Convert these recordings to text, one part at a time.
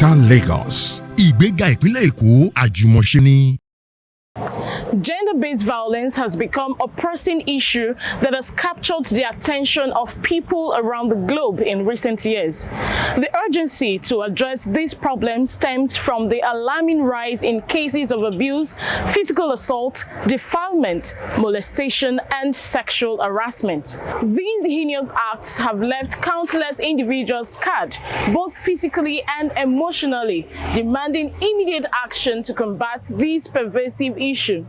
Greater Lagos. Ìgbéga ìpínlẹ̀ Èkó àjùmọ̀ṣe ni. Gender-based violence has become a pressing issue that has captured the attention of people around the globe in recent years. The urgency to address this problem stems from the alarming rise in cases of abuse, physical assault, defilement, molestation, and sexual harassment. These heinous acts have left countless individuals scarred, both physically and emotionally, demanding immediate action to combat this pervasive issue.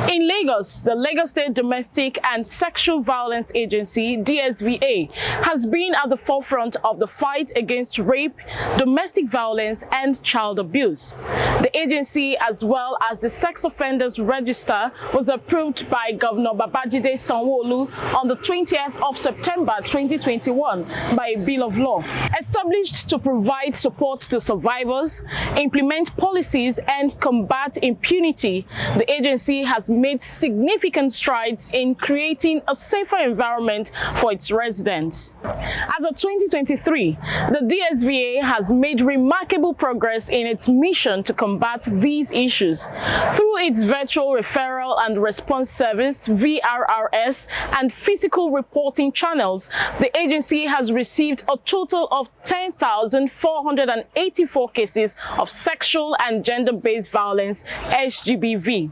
In Lagos, the Lagos State Domestic and Sexual Violence Agency, DSVA, has been at the forefront of the fight against rape, domestic violence, and child abuse. The agency, as well as the Sex Offenders Register, was approved by Governor Babajide Sanwo-Olu on the 20th of September 2021 by a bill of law. Established to provide support to survivors, implement policies, and combat impunity, the agency has made significant strides in creating a safer environment for its residents. As of 2023, the DSVA has made remarkable progress in its mission to combat these issues. Through its virtual referral and response service, VRRS, and physical reporting channels, the agency has received a total of 10,484 cases of sexual and gender-based violence, SGBV.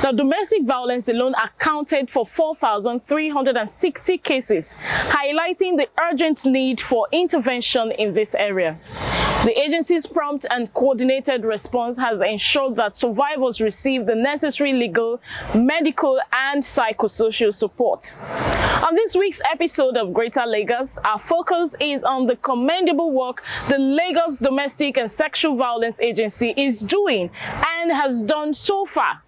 Now, domestic violence alone accounted for 4,360 cases, highlighting the urgent need for intervention in this area. The agency's prompt and coordinated response has ensured that survivors receive the necessary legal, medical, and psychosocial support. On this week's episode of Greater Lagos, our focus is on the commendable work the Lagos Domestic and Sexual Violence Agency is doing and has done so far.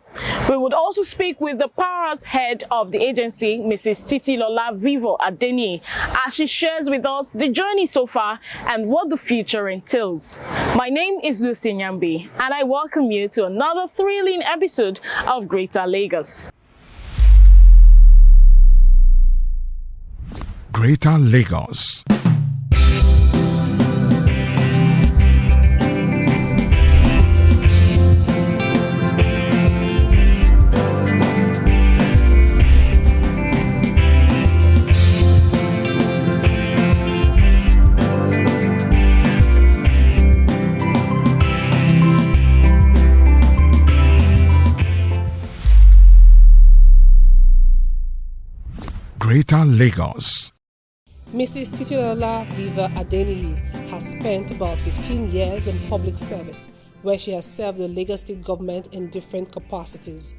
We would also speak with the powerhouse head of the agency, Mrs. Titilola Vivo Adeni, as she shares with us the journey so far and what the future entails. My name is Lucy Nyambi, and I welcome you to another thrilling episode of Greater Lagos. Greater Lagos. Greater Lagos. Mrs. Titilola Viva Adeni has spent about 15 years in public service, where she has served the Lagos State government in different capacities.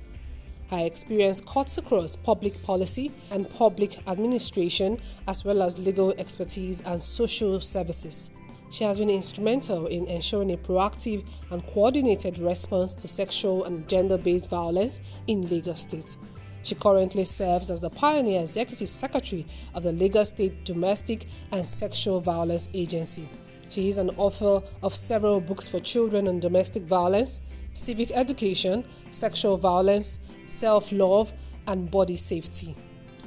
Her experience cuts across public policy and public administration, as well as legal expertise and social services. She has been instrumental in ensuring a proactive and coordinated response to sexual and gender-based violence in Lagos State. She currently serves as the Pioneer Executive Secretary of the Lagos State Domestic and Sexual Violence Agency. She is an author of several books for children on domestic violence, civic education, sexual violence, self-love, and body safety.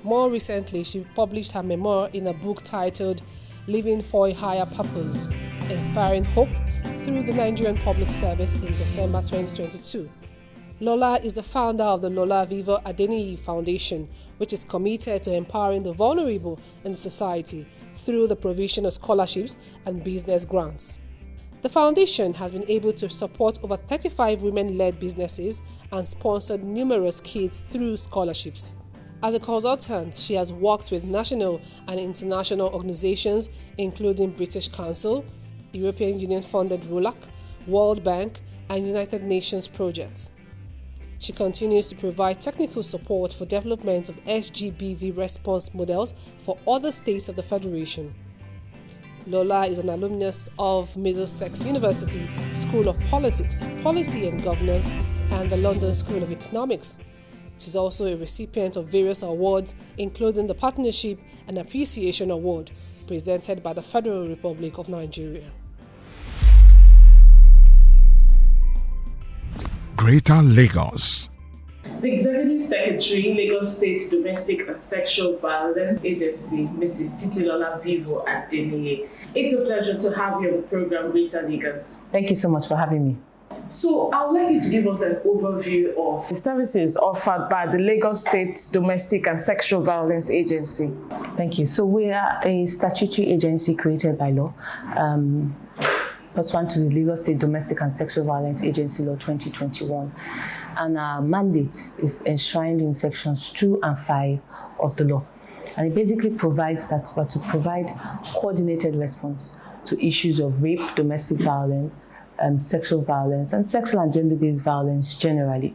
More recently, she published her memoir in a book titled Living for a Higher Purpose, Inspiring Hope through the Nigerian Public Service in December 2022. Lola is the founder of the Lola Viva Adeni Foundation, which is committed to empowering the vulnerable in society through the provision of scholarships and business grants. The foundation has been able to support over 35 women-led businesses and sponsored numerous kids through scholarships. As a consultant, she has worked with national and international organizations including British Council, European Union-funded RULAC, World Bank, and United Nations projects. She continues to provide technical support for development of SGBV response models for other states of the Federation. Lola is an alumnus of Middlesex University School of Politics, Policy and Governance, and the London School of Economics. She's also a recipient of various awards, including the Partnership and Appreciation Award, presented by the Federal Republic of Nigeria. Greater Lagos. The Executive Secretary, Lagos State Domestic and Sexual Violence Agency, Mrs. Titilola Vivo Adeniyi. It's a pleasure to have you on the program, Rita Lagos. Thank you so much for having me. So I would like you to give us an overview of the services offered by the Lagos State Domestic and Sexual Violence Agency. Thank you. So we are a statutory agency created by law, pursuant to the Lagos State Domestic and Sexual Violence Agency Law 2021. And our mandate is enshrined in sections 2 and 5 of the law. And it basically provides that we're to provide coordinated response to issues of rape, domestic violence, sexual violence, and sexual and gender-based violence generally.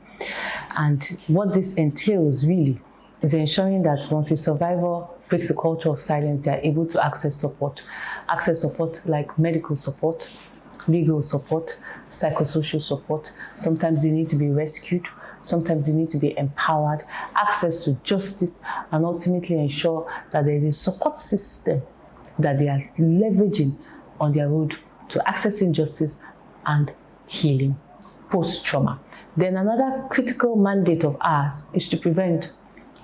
And what this entails really is ensuring that once a survivor breaks the culture of silence, they are able to access support like medical support, legal support, psychosocial support. Sometimes they need to be rescued, sometimes they need to be empowered, access to justice, and ultimately ensure that there is a support system that they are leveraging on their road to accessing justice and healing post-trauma. Then another critical mandate of ours is to prevent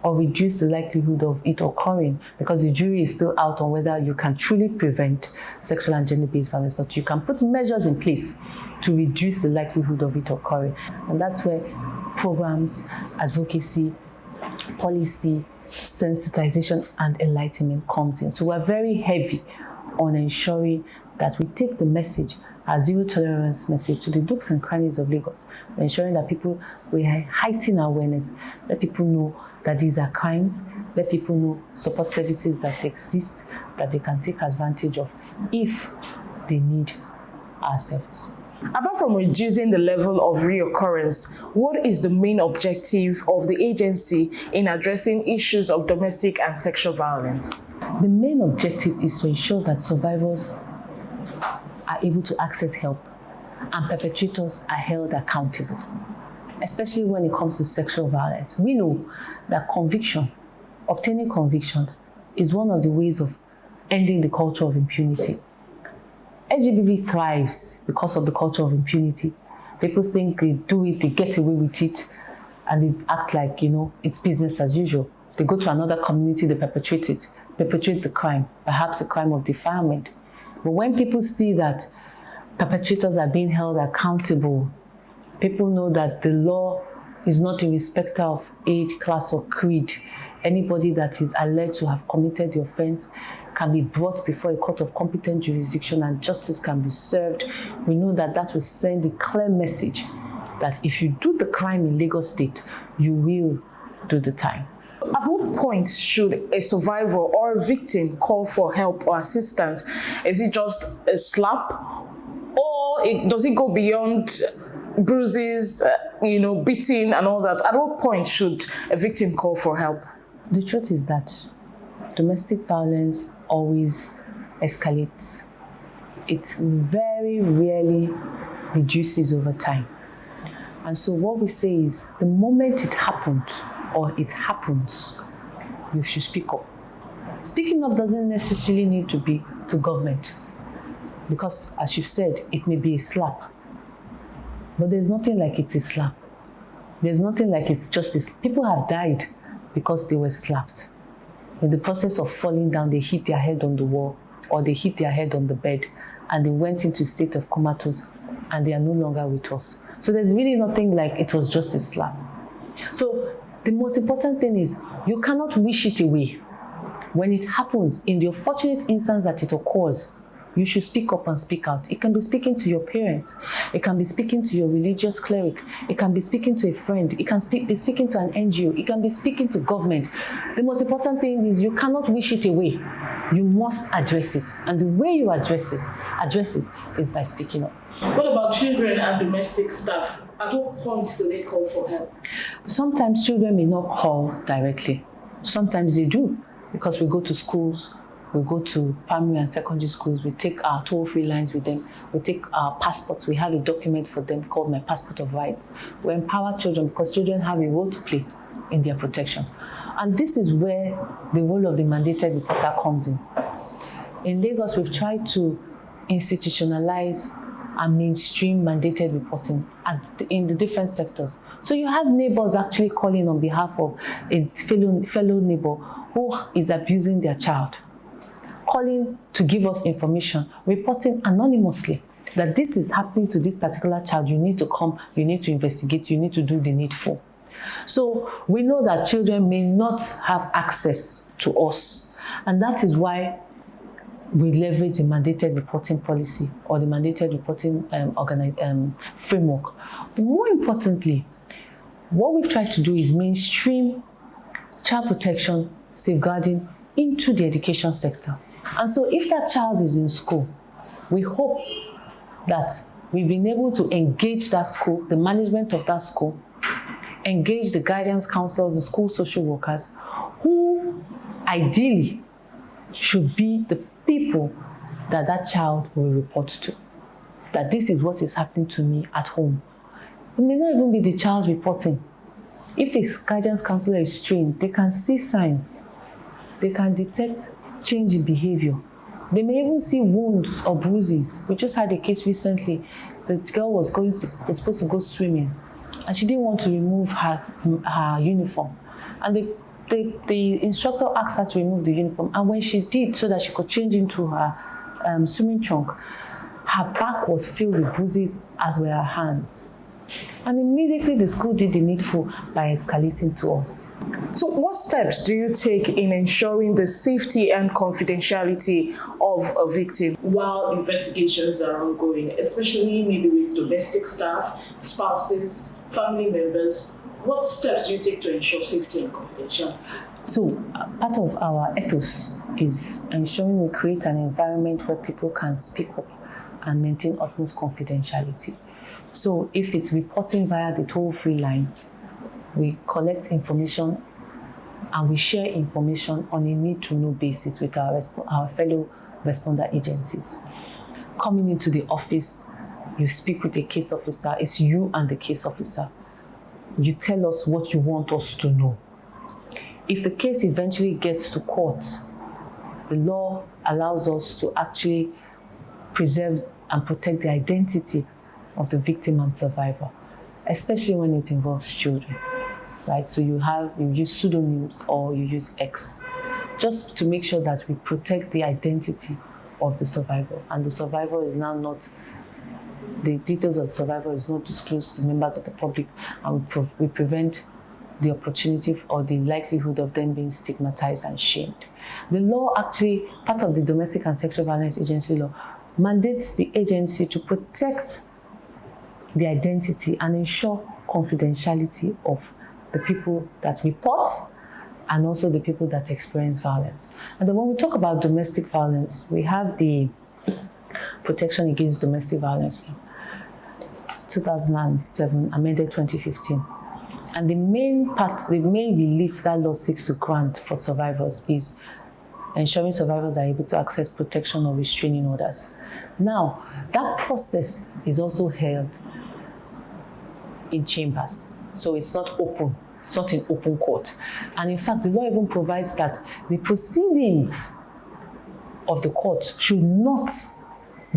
or reduce the likelihood of it occurring, because the jury is still out on whether you can truly prevent sexual and gender-based violence, but you can put measures in place to reduce the likelihood of it occurring. And that's where programs, advocacy, policy, sensitization, and enlightenment comes in. So we're very heavy on ensuring that we take the message, our zero tolerance message, to the nooks and crannies of Lagos, ensuring that we heighten awareness, let people know that these are crimes, let people know support services that exist, that they can take advantage of if they need our service. Apart from reducing the level of reoccurrence, what is the main objective of the agency in addressing issues of domestic and sexual violence? The main objective is to ensure that survivors are able to access help and perpetrators are held accountable, especially when it comes to sexual violence. We know that obtaining convictions, is one of the ways of ending the culture of impunity. LGBT thrives because of the culture of impunity. People think they do it, they get away with it, and they act like, it's business as usual. They go to another community, they perpetrate the crime, perhaps a crime of defilement. But when people see that perpetrators are being held accountable, people know that the law is not a respecter of age, class, or creed. Anybody that is alleged to have committed the offense can be brought before a court of competent jurisdiction and justice can be served. We know that that will send a clear message that if you do the crime in Lagos State, you will do the time. At what point should a survivor or a victim call for help or assistance? Is it just a slap? Or does it go beyond bruises, beating and all that? At what point should a victim call for help? The truth is that domestic violence always escalates. It very rarely reduces over time. And so what we say is, the moment it happened or it happens, you should speak up. Speaking up doesn't necessarily need to be to government, because as you've said, it may be a slap. But there's nothing like it's a slap. There's nothing like it's just people have died because they were slapped. In the process of falling down, they hit their head on the wall or they hit their head on the bed and they went into a state of comatose and they are no longer with us. So there's really nothing like it was just a slap. So the most important thing is you cannot wish it away. When it happens, in the unfortunate instance that it occurs, you should speak up and speak out. It can be speaking to your parents. It can be speaking to your religious cleric. It can be speaking to a friend. It can be speaking to an NGO. It can be speaking to government. The most important thing is you cannot wish it away. You must address it. And the way you address it is by speaking up. What about children and domestic staff? At what point do they call for help? Sometimes children may not call directly. Sometimes they do, because we go to schools. We go to primary and secondary schools, we take our toll-free lines with them, we take our passports, we have a document for them called My Passport of Rights. We empower children because children have a role to play in their protection. And this is where the role of the mandated reporter comes in. In Lagos, we've tried to institutionalize and mainstream mandated reporting in the different sectors. So you have neighbors actually calling on behalf of a fellow neighbor who is abusing their child, calling to give us information, reporting anonymously that this is happening to this particular child. You need to come, you need to investigate, you need to do the needful. So we know that children may not have access to us, and that is why we leverage the mandated reporting policy or the mandated reporting framework. More importantly, what we've tried to do is mainstream child protection, safeguarding into the education sector. And so if that child is in school, we hope that we've been able to engage that school, the management of that school, engage the guidance counselors, the school social workers, who ideally should be the people that that child will report to. That this is what is happening to me at home. It may not even be the child reporting. If a guidance counselor is trained, they can see signs. They can detect change in behavior. They may even see wounds or bruises. We just had a case recently. The girl was supposed to go swimming, and she didn't want to remove her uniform. And the instructor asked her to remove the uniform, and when she did, so that she could change into her swimming trunk, her back was filled with bruises, as were her hands. And immediately the school did the needful by escalating to us. So what steps do you take in ensuring the safety and confidentiality of a victim while investigations are ongoing, especially maybe with domestic staff, spouses, family members? What steps do you take to ensure safety and confidentiality? So part of our ethos is ensuring we create an environment where people can speak up and maintain utmost confidentiality. So if it's reporting via the toll-free line, we collect information and we share information on a need-to-know basis with our fellow responder agencies. Coming into the office, you speak with a case officer. It's you and the case officer. You tell us what you want us to know. If the case eventually gets to court, the law allows us to actually preserve and protect the identity of the victim and survivor, especially when it involves children, right? So you use pseudonyms or you use X, just to make sure that we protect the identity of the survivor. And the survivor is now not, the details of the survivor is not disclosed to members of the public, and we prevent the opportunity or the likelihood of them being stigmatized and shamed. The law actually, part of the Domestic and Sexual Violence Agency law, mandates the agency to protect the identity and ensure confidentiality of the people that report and also the people that experience violence. And then when we talk about domestic violence, we have the Protection Against Domestic Violence, 2007, amended 2015. And the main relief that law seeks to grant for survivors is ensuring survivors are able to access protection or restraining orders. Now, that process is also held in chambers. So it's not open. It's not in open court. And in fact, the law even provides that the proceedings of the court should not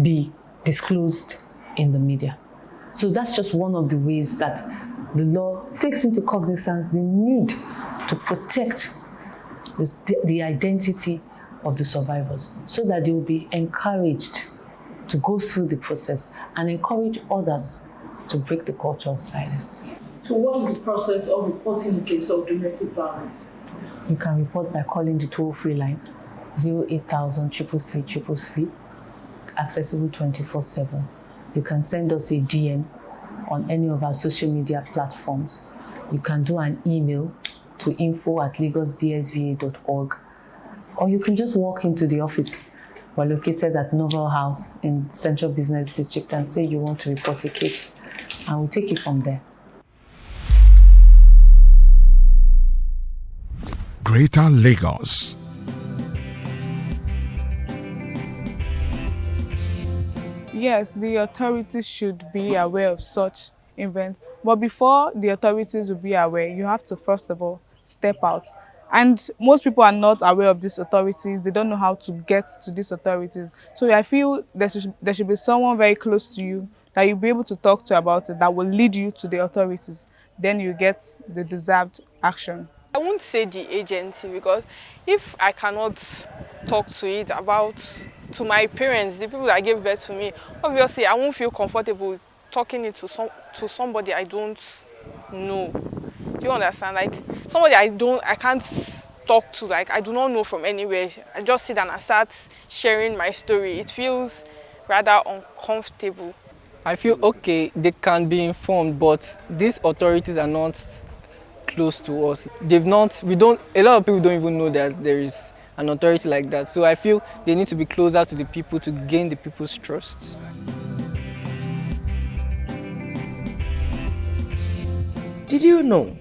be disclosed in the media. So that's just one of the ways that the law takes into cognizance the need to protect the identity of the survivors so that they will be encouraged to go through the process and encourage others to break the culture of silence. So what is the process of reporting a case of domestic violence? You can report by calling the toll-free line 08000 333 333, accessible 24/7. You can send us a DM on any of our social media platforms. You can do an email to info@lagosdsva.org, or you can just walk into the office. We're located at Novel House in Central Business District and say you want to report a case, and we'll take it from there. Greater Lagos. Yes, the authorities should be aware of such events. But before the authorities will be aware, you have to first of all step out. And most people are not aware of these authorities. They don't know how to get to these authorities. So I feel there should be someone very close to you that you'll be able to talk to about it that will lead you to the authorities. then you get the deserved action. I won't say the agency, because if I cannot talk to it to my parents, the people that gave birth to me, obviously I won't feel comfortable talking it to somebody I don't know. Do you understand? Like somebody I can't talk to, like I do not know from anywhere. I just sit and I start sharing my story. It feels rather uncomfortable. I feel okay, they can be informed, but these authorities are not close to us. A lot of people don't even know that there is an authority like that. So I feel they need to be closer to the people to gain the people's trust. Did you know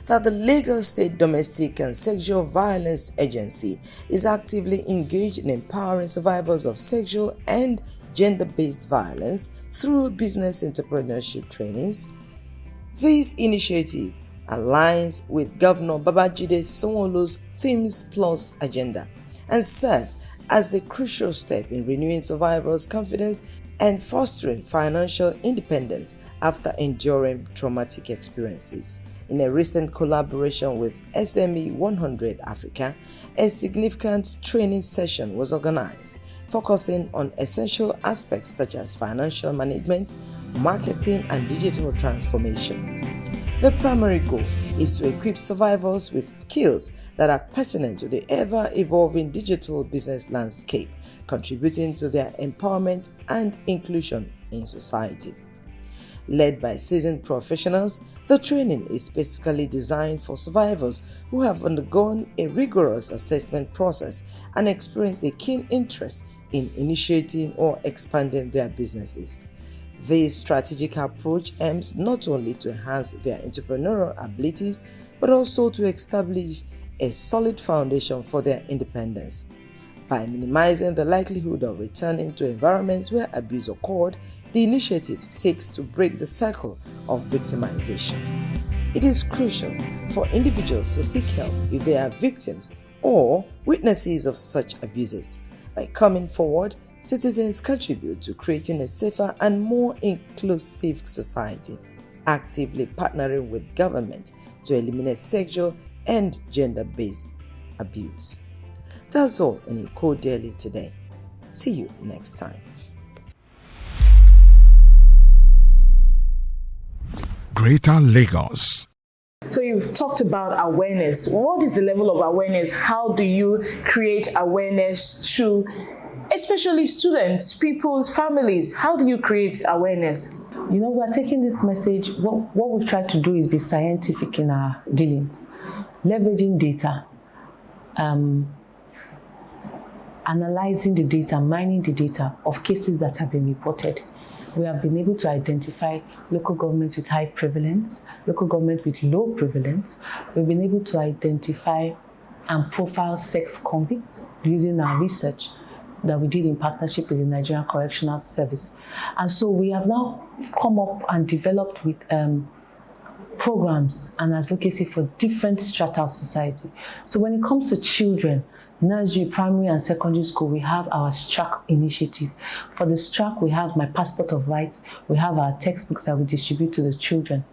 that the Lagos State Domestic and Sexual Violence Agency is actively engaged in empowering survivors of sexual and gender-based violence through business entrepreneurship trainings? This initiative aligns with Governor Babajide Sanwo-Olu's Themes Plus agenda and serves as a crucial step in renewing survivors' confidence and fostering financial independence after enduring traumatic experiences. In a recent collaboration with SME 100 Africa, a significant training session was organized, focusing on essential aspects such as financial management, marketing, and digital transformation. The primary goal is to equip survivors with skills that are pertinent to the ever-evolving digital business landscape, contributing to their empowerment and inclusion in society. Led by seasoned professionals, the training is specifically designed for survivors who have undergone a rigorous assessment process and experienced a keen interest in initiating or expanding their businesses. This strategic approach aims not only to enhance their entrepreneurial abilities, but also to establish a solid foundation for their independence. By minimizing the likelihood of returning to environments where abuse occurred, the initiative seeks to break the cycle of victimization. It is crucial for individuals to seek help if they are victims or witnesses of such abuses. By coming forward, citizens contribute to creating a safer and more inclusive society, actively partnering with government to eliminate sexual and gender-based abuse. That's all in Eco Daily today. See you next time. Greater Lagos. So you've talked about awareness. What is the level of awareness? How do you create awareness to especially students, people's families? How do you create awareness? You know, we're taking this message, what we've tried to do is be scientific in our dealings, leveraging data, analyzing the data, mining the data of cases that have been reported. We have been able to identify local governments with high prevalence, local governments with low prevalence. We've been able to identify and profile sex convicts using our research that we did in partnership with the Nigerian Correctional Service. And so we have now come up and developed with programs and advocacy for different strata of society. So when it comes to children, nursery, primary and secondary school, we have our STRAC initiative. For the STRAC, we have My Passport of Rights. We have our textbooks that we distribute to the children.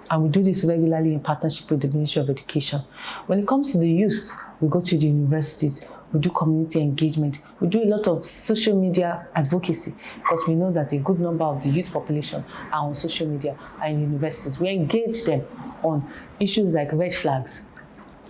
And we do this regularly in partnership with the Ministry of Education. When it comes to the youth, we go to the universities. We do community engagement. We do a lot of social media advocacy because we know that a good number of the youth population are on social media and universities. We engage them on issues like red flags.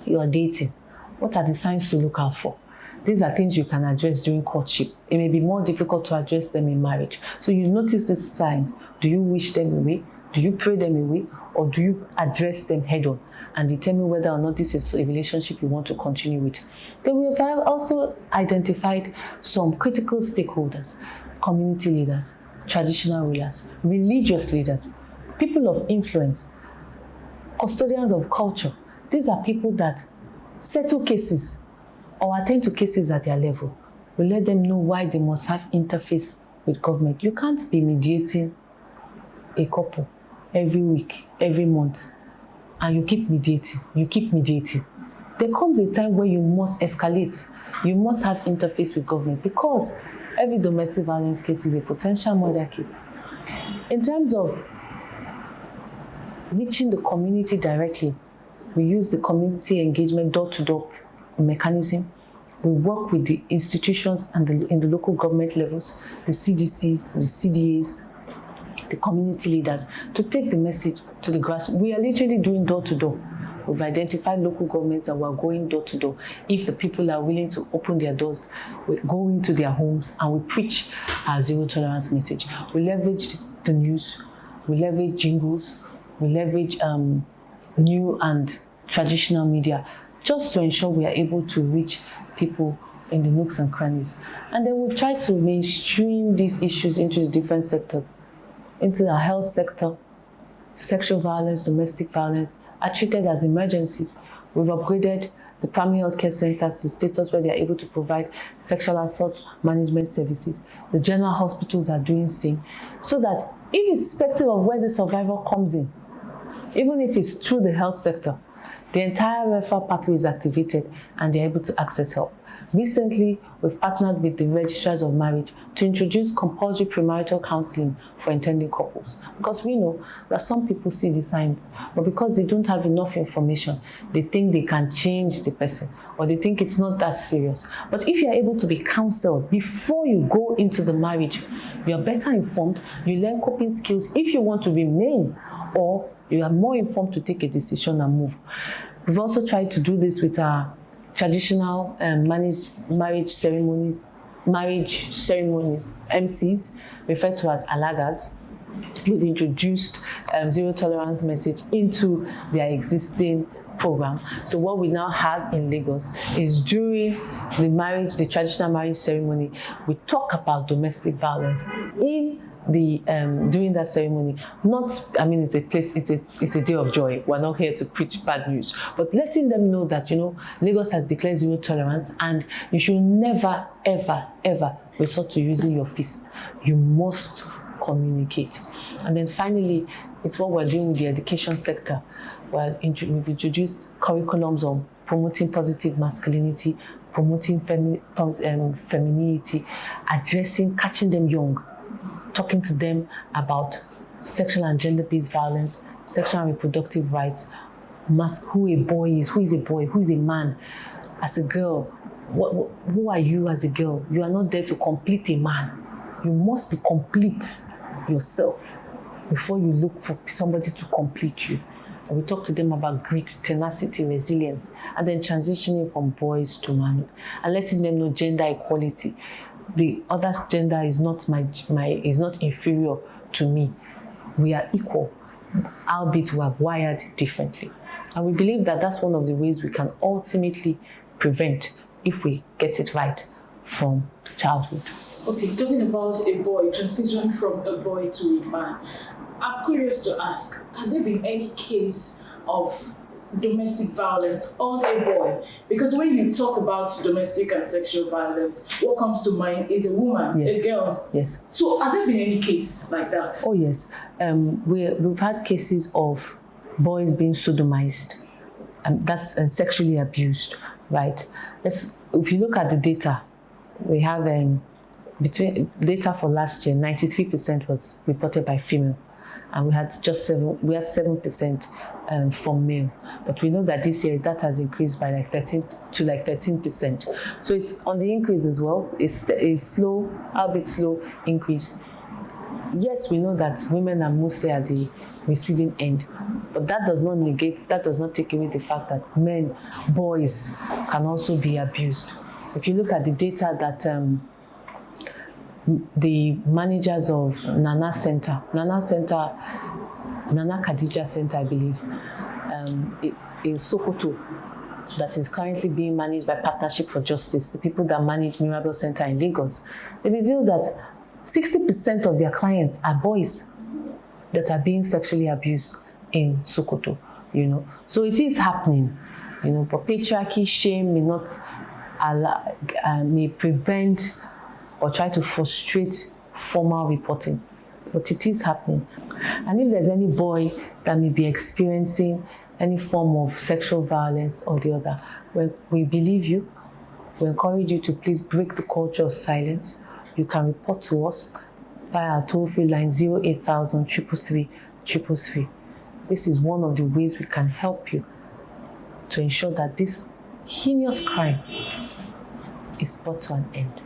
You are dating. What are the signs to look out for? These are things you can address during courtship. It may be more difficult to address them in marriage. So you notice these signs. Do you wish them away? Do you pray them away? Or do you address them head on and determine whether or not this is a relationship you want to continue with? Then we have also identified some critical stakeholders, community leaders, traditional rulers, religious leaders, people of influence, custodians of culture. These are people that settle cases or attend to cases at their level. We let them know why they must have interface with government. You can't be mediating a couple every week, every month, and you keep mediating. There comes a time where you must escalate. You must have interface with government because every domestic violence case is a potential murder case. In terms of reaching the community directly. We use the community engagement door-to-door mechanism. We work with the institutions and in the local government levels, the CDCs, the CDAs, the community leaders, to take the message to the grassroots. We are literally doing door-to-door. We've identified local governments and we're going door-to-door. If the people are willing to open their doors, we go into their homes and we preach our zero tolerance message. We leverage the news, we leverage jingles, we leverage new and traditional media, just to ensure we are able to reach people in the nooks and crannies. And then we've tried to mainstream these issues into the different sectors, into the health sector. Sexual violence, domestic violence are treated as emergencies. We've upgraded the primary health care centers to status where they are able to provide sexual assault management services. The general hospitals are doing the same, so that irrespective of where the survivor comes in, even if it's through the health sector, the entire referral pathway is activated and they're able to access help. Recently, we've partnered with the registrars of marriage to introduce compulsory premarital counseling for intending couples. Because we know that some people see the signs, but because they don't have enough information, they think they can change the person, or they think it's not that serious. But if you're able to be counseled before you go into the marriage, you're better informed, you learn coping skills if you want to remain, or you are more informed to take a decision and move. We've also tried to do this with our traditional marriage ceremonies, MCs, referred to as alagas. We've introduced zero tolerance message into their existing program. So what we now have in Lagos is during the traditional marriage ceremony, we talk about domestic violence in the during that ceremony. It's a day of joy. We're not here to preach bad news, but letting them know that Lagos has declared zero tolerance, and you should never ever resort to using your fist. You must communicate. And then finally, it's what we're doing with the education sector. We've introduced curriculums on promoting positive masculinity, promoting femininity, catching them young, talking to them about sexual and gender-based violence, sexual and reproductive rights, who a boy is, who is a boy, who is a man. As a girl, who are you as a girl? You are not there to complete a man. You must be complete yourself before you look for somebody to complete you. And we talk to them about grit, tenacity, resilience, and then transitioning from boys to manhood, and letting them know gender equality. The other gender is not is not inferior to me. We are equal, albeit we are wired differently. And we believe that that's one of the ways we can ultimately prevent, if we get it right, from childhood. Okay, talking about a boy transitioning from a boy to a man, I'm curious to ask, has there been any case of domestic violence on a boy? Because when you talk about domestic and sexual violence, what comes to mind is a woman, yes. A girl. Yes. So has there been any case like that? Oh yes. We've had cases of boys being sodomized, and that's sexually abused, right? If you look at the data, we have between data for last year, 93% was reported by female, and we had 7% from male. But we know that this year that has increased by 13%. So it's on the increase as well. It's a slow, albeit slow increase. Yes, we know that women are mostly at the receiving end, but that does not take away the fact that boys can also be abused. If you look at the data that the managers of Nana Khadija Center, I believe, in Sokoto, that is currently being managed by Partnership for Justice, the people that manage Mirabel Center in Lagos, they revealed that 60% of their clients are boys that are being sexually abused in Sokoto. So it is happening. But patriarchy, shame may prevent or try to frustrate formal reporting, but it is happening. And if there's any boy that may be experiencing any form of sexual violence or the other, we believe you. We encourage you to please break the culture of silence. You can report to us via our toll-free line 08000 333 333. this is one of the ways we can help you to ensure that this heinous crime is brought to an end.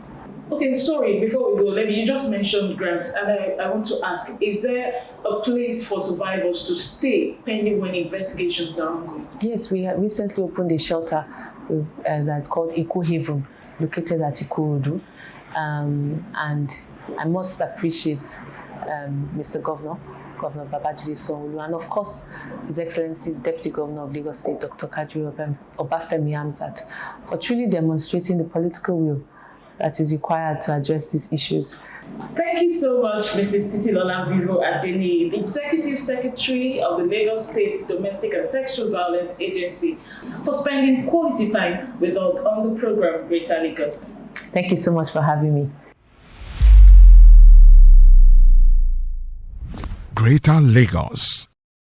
Okay, sorry, before we go, you just mentioned grants, and I want to ask, is there a place for survivors to stay pending when investigations are ongoing? Yes, we have recently opened a shelter that's called Eco Haven, located at Ikorodu. And I must appreciate Mr. Governor Babajide Sanwo-Olu, and of course His Excellency the Deputy Governor of Lagos State, Dr. Kadri Obafemi Hamzat, for truly demonstrating the political will that is required to address these issues. Thank you so much, Mrs. Titilola Vivo Adeniyi, the Executive Secretary of the Lagos State Domestic and Sexual Violence Agency, for spending quality time with us on the program Greater Lagos. Thank you so much for having me. Greater Lagos.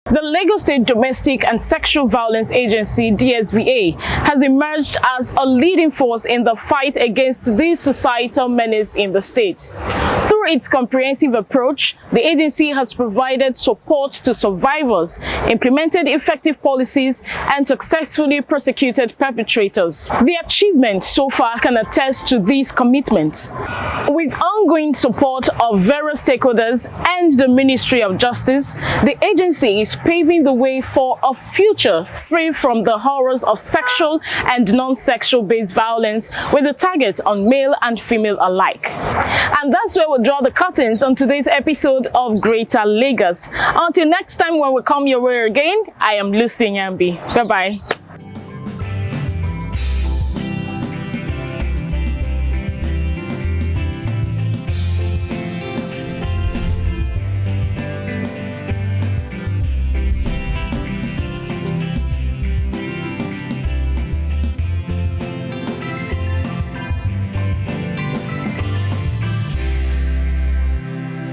The Lagos State Domestic and Sexual Violence Agency, DSVA, has emerged as a leading force in the fight against this societal menace in the state. Through its comprehensive approach, the agency has provided support to survivors, implemented effective policies, and successfully prosecuted perpetrators. The achievements so far can attest to this commitment. With ongoing support of various stakeholders and the Ministry of Justice, the agency is paving the way for a future free from the horrors of sexual and non-sexual based violence, with a target on male and female alike. And that's where we'll draw the curtains on today's episode of Greater Lagos. Until next time when we come your way again, I am Lucy Nyambi. Bye-bye.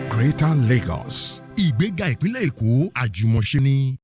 Greater Lagos. Ìgbéga ìpínlẹ̀ Èkó àjùmọ̀ṣe ni.